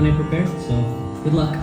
I prepared, so good luck.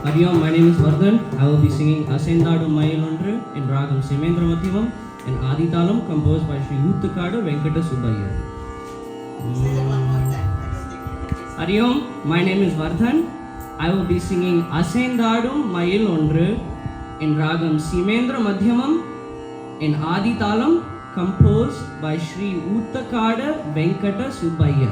Hariom, my name is Vardhan. I will be singing Asendadu Mayilondru in Ragam Simendra Madhyavam and Adithalam composed by Sri Uttakadu Venkata Subbayya. Hariom, my name is Vardhan. I will be singing Asendadu Mayilondru in Ragam Simendra Madhyamam in Adithalam composed by Sri Uttakadu Venkata Subbayya.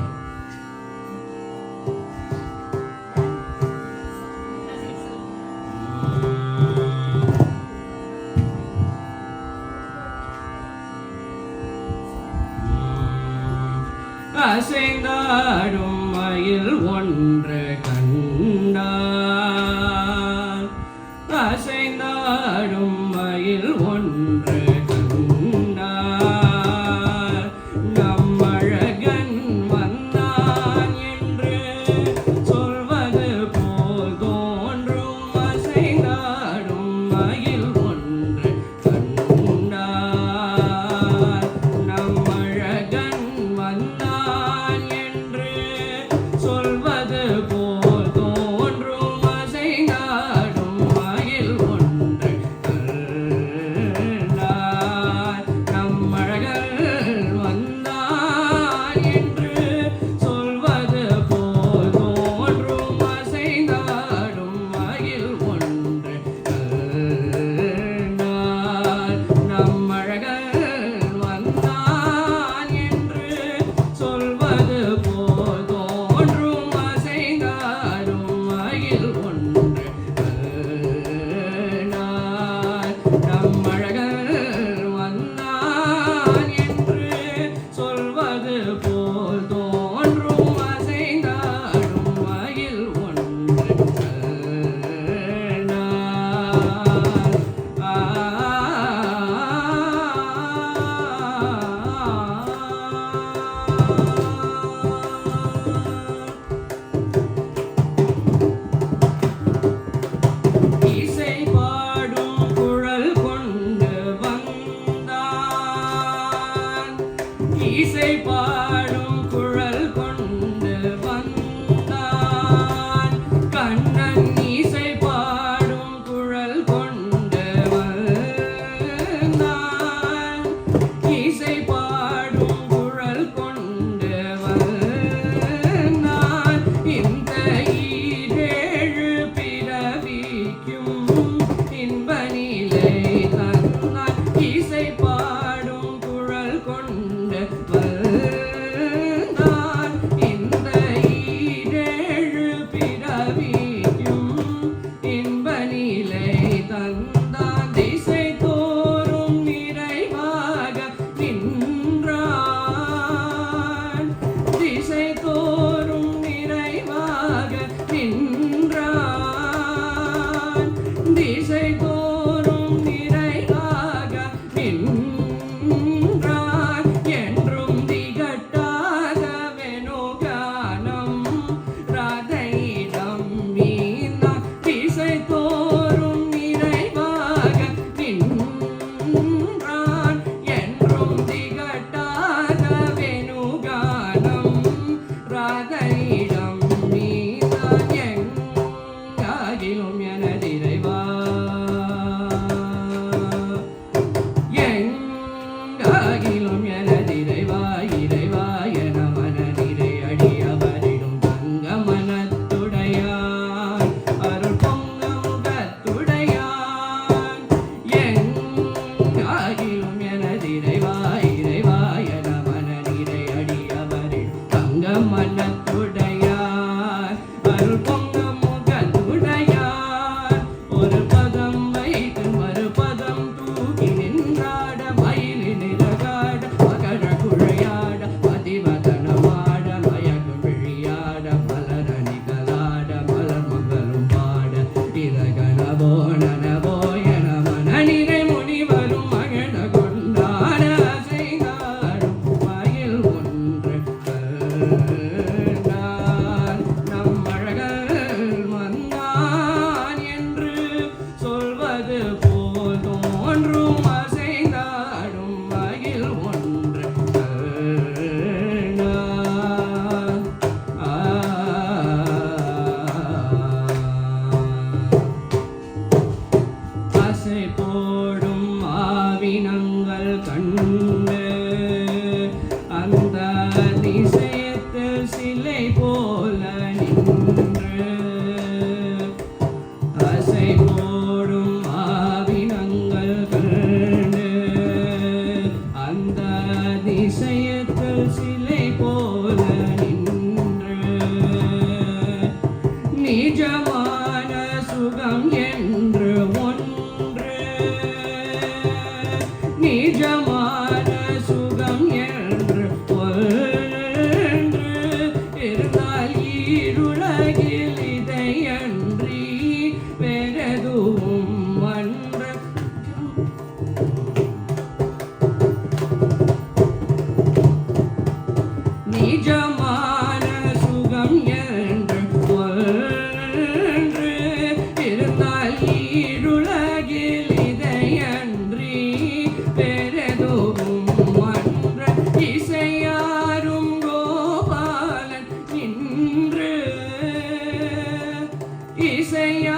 அசைந்தாடும் மயில் ஒன்று கண்டார் அசைந்தாடும் மயில் ஒன்று கண்டார். நம்மழகன் வந்தான் என்று சொல்வது போல் தோன்றும் அசைந்தாடும் மயில் ஒன்று கண்டார். நம்மழகன் வந்தான் என்று சொல்வது போல் தோன்றும் அசைந்தாடும் மயில் ஒன்று கண்டார். நம்மழகன் வந்தான் என்று சொல்வது போல் தோன்றும் அசைந்தாடும் மயில் ஒன்று கண்டார். நம்மழகன் வந்தான் என்று சொல்வது போல் தோன்றும் அசைந்தாடும் மயில் ஒன்று கண்டார். நம்மழகன் வந்தான் என்று சொல்வது போல் தோன்றும் அசைந்தாடும் மயில் ஒன்று கண்டார். இசை பாடும் குழல் கொண்டு வந்தான். இசை பாடும் குழல் கொண்டு வந்தான். கண்ணன் இசை பாடும் குழல் கொண்டு வந்தான். இசை பாடும் குழல் கொண்டு வந்தான். இந்த ஈரேழு பிறவிக்கும் இன்ப நிலை தந்தான். இசை பாடும் குழல் கொண்டு வந்தான். இந்த ஈரேழு பிறவிக்கும் இன்ப நிலை தந்தான். திசை தோறும் நிறைவாக நின்றான். திசை தோறும் நிறைவாக நின்றான். திசை தோறும் நிறைவாக நின்றான். என்றும் திகட்டாத வெணுகானம் ராதையிடம் மீந்தான். திசை தோறும் நிறைவாக நின்றான். என்றும் திகட்டாத வெணுகானம் ராதையிடம் மீந்தான். எங்காகிலும் எனதிரைவா, எங்காகிலும் எனதிரைவா, இறைவா என மனதிரை அடியவரிடும் தங்க மனத்துடையான், அருள் பொங்க முகத்துடையான். எங்காகிலும் எனதிரைவா, இறைவா என மனதிரை அடியவரிடும் தங்க மனத்துடையான், அருள் பொங்க முகத்துடையான். ஒரு பதம் வைத்து மறுபதம் தூக்கி நின்றாட மயிலின் இறகாட மகர குழையாட பதிவதனமாட மயக்கு விழியாட மலரணிகளாட மலர் மகளும் பாட இலகனவோ நனவோ என மனநிறை முனிவரும் மகிழ கொண்டாட அசைந்தாடும் மயில் ஒன்று கண்டார். நம்மழகன் வந்தான் என்று சொல்வது போல் தோன்றும் அசைந்தாடும் மயில் ஒன்று கண்டார். ஆசை போடும் ஆவினங்கள் கண்டு அந்த அதிசயத்தில் சிலை போல நின்று. ஆசை போடும் ஆவினங்கள் கண்டு அந்த அதிசயத்தில் சிலை போல நின்று. நிஜமான சுகம் என்று ஒன்று, நிஜமான சுகம் என்று ஒன்று இருந்தால் ஈருலகில் இதையன்றி வேறெதுவும் ஏசையா